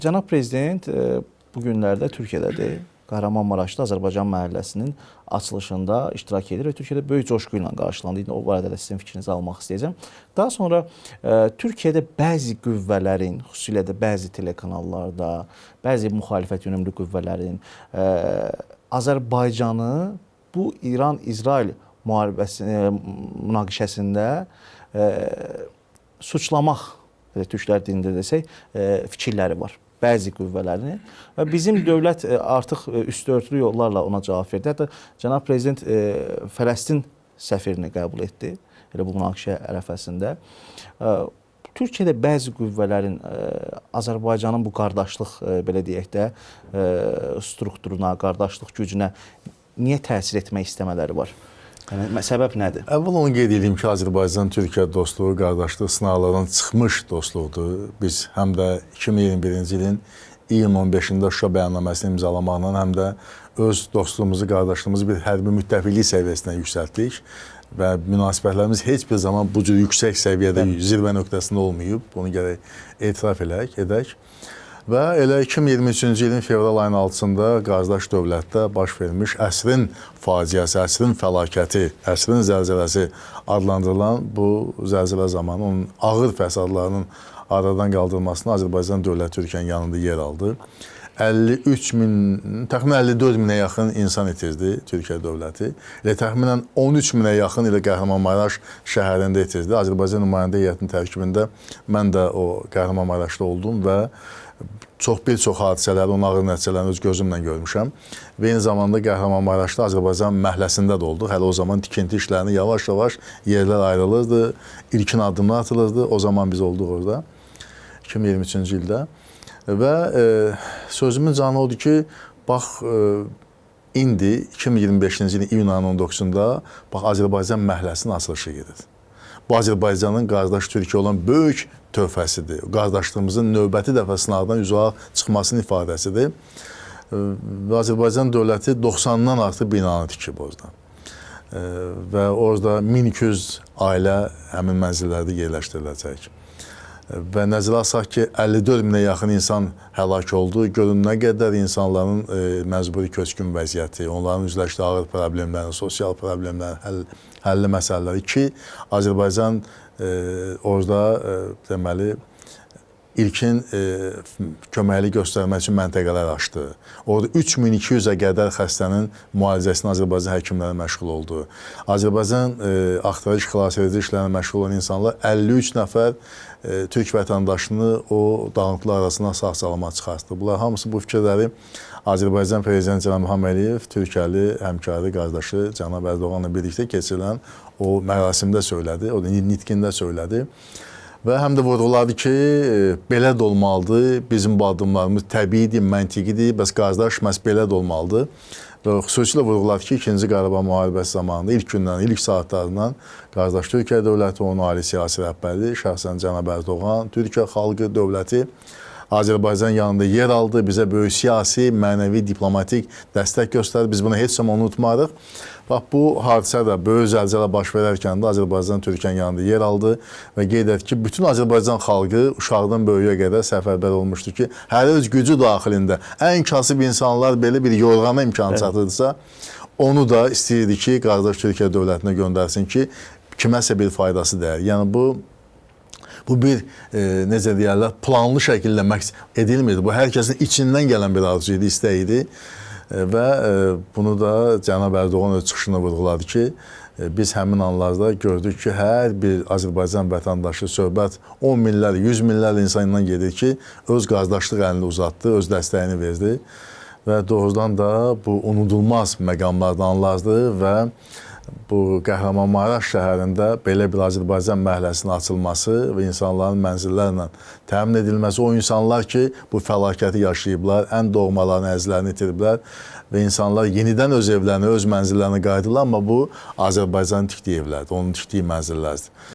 Cənab Prezident bu günlərdə Türkiyədədir. Kahramanmaraşda Azərbaycan məhəlləsinin açılışında iştirak edir və Türkiyədə böyük coşqu ilə qarşılandı. O barədə də sizin fikrinizi almaq istəyəcəm. Daha sonra Türkiyədə bəzi qüvvələrin, xüsusilə də bəzi telekanallarda, bəzi müxalifət yönümlü qüvvələrin Azərbaycanı bu İran-İsrail münaqişəsində suçlamaq, türklər dilində desək, fikirləri var. Bəzi qüvvələrini və bizim dövlət artıq üstörtülü yollarla ona cavab verdi. Hətta Cənab Prezident Fələstin səfirini qəbul etdi elə bu münaqişə ərəfəsində. Türkiyədə bəzi qüvvələrin Azərbaycanın bu qardaşlıq, belə deyək də, strukturuna, qardaşlıq gücünə niyə təsir etmək istəmələri var? Yəni, səbəb nədir? Əvvəl onu qeyd edeyim ki, Azərbaycan-Türkiyə dostluğu, qardaşlıq sınaqlardan çıxmış dostluqdur. Biz həm də 2021-ci ilin iyun 15-də Şuşa bəyannaməsini imzalamaqla həm də öz dostluğumuzu, qardaşlığımızı bir hərbi müttəfiqlik səviyyəsinə yüksəltdik və münasibətlərimiz heç bir zaman bu cür yüksək səviyyədə, zirvə nöqtəsində olmayıb. Bunu gərək etiraf edək. Və elə 2023-cü ilin fevral ayının 6-sında qardaş dövlətdə baş vermiş əsrin faciəsi, əsrin fəlakəti, əsrin zəlzələsi adlandırılan bu zəlzələ zamanı onun ağır fəsadlarının aradan qaldırılmasına Azərbaycan dövləti Türkiyənin yanında yer aldı. 53 min, təxminən 54 minə yaxın insan itirdi Türkiyə dövləti. Elə təxminən 13 minə yaxın ilə Kahramanmaraş şəhərində itirdi. Azərbaycan nümayəndə heyətinin tərkibində mən də o Kahramanmaraşda oldum və bir çox hadisələri, onun ağır nəticələrini öz gözümlə görmüşəm. Və eyni zamanda Kahramanmaraşda Azərbaycan məhləsində də olduq. Hələ o zaman tikinti işlərini yavaş-yavaş yerlər ayrılırdı, ilkin addımlar atılırdı. O zaman biz olduq orada, 2023-cü ildə. Və sözümün canı odur ki, bax, indi 2025-ci ilin iyun ayının 19-da Azərbaycan məhləsinin açılışı gedir. Bu Azərbaycanın qardaş Türkiyə olan böyük töhfəsidir. Qardaşlığımızın növbəti dəfə sınaqdan üzvə çıxmasının ifadəsidir. Və Azərbaycan dövləti 90-dan artıq binanı tikib orada. Və orada 1200 ailə həmin mənzillərdə yerləşdiriləcək. Və nəzərə alsaq ki, 54 minə yaxın insan həlak oldu. Görün nə qədər insanların məcburi köçkün vəziyyəti, onların üzləşdiyi ağır problemlərin, sosial problemlərin həlli məsələləri ki, Azərbaycan orada deməli ilkin köməkli göstərmək üçün məntəqələr açdı. Orada 3200-ə qədər xəstənin müalicəsini Azərbaycan həkimləri məşğul oldu. Azərbaycan axtarış xilasedici işlərlə məşğul olan insanlar 53 nəfər Türk vətəndaşını o dağıntılar arasından sağ-salamat çıxartdı. Bunlar hamısı bu fikirləri Azərbaycan Prezidenti Cənab İlham Əliyev, Türkiyəli həmkarı, qardaşı Cənab Ərdoğanla birlikdə keçirilən o mərasimdə söylədi, o nitqində söylədi. Və həm də vurğuladı ki, belə də olmalıdır, bizim bu addımlarımız təbiidir, məntiqidir, bəs qardaş məhz belə də olmalıdır. Və xüsusilə vurğuladı ki, 2-ci Qarabağ müharibəsi zamanında ilk gündən, ilk saatlarından qardaş Türkiyə dövləti, onun ali siyasi rəhbəri, şəxsən Cənab Ərdoğan, Türkiyə xalqı, dövləti Azərbaycan yanında yer aldı, bizə böyük siyasi, mənəvi, diplomatik dəstək göstərdi. Biz bunu heç zaman unutmarıq. Bax, bu hadisə də böyük zəlzələ baş verərkən də Azərbaycan Türkiyənin yanında yer aldı və qeyd etdi ki, bütün Azərbaycan xalqı uşaqdan böyüyə qədər səfərbər olmuşdu ki, hər öz gücü daxilində ən kasıb insanlar belə bir yorğana imkanı çatırdısa, onu da istəyirdi ki, qardaş Türkiyə dövlətinə göndərsin ki, kiməsə bir faydası dəyər. Yəni, bu bir, necə deyərlər, planlı şəkildə məqsəd edilmirdi. Bu, hər kəsin içindən gələn bir arzu idi, istək idi. Və bunu da Cənab Ərdoğan öz çıxışında vurğuladı ki, biz həmin anlarda gördük ki, hər bir Azərbaycan vətəndaşı söhbət 10 minlərlə, 100 minlərlə insandan gedir ki, öz qardaşlıq əlini uzatdı, öz dəstəyini verdi. Və doğrudan da bu unudulmaz məqamlardan anlardı və bu Kahramanmaraş şəhərində belə bir Azərbaycan məhləsinin açılması və insanların mənzillərlə təmin edilməsi, o insanlar ki, bu fəlakəti yaşayıblar, ən doğmalarını, əzizlərini itiriblər və insanlar yenidən öz evlərini, öz mənzillərini qayıdırlar, amma bu Azərbaycanın tikdiyi evlərdir, onun tikdiyi mənzillərdir.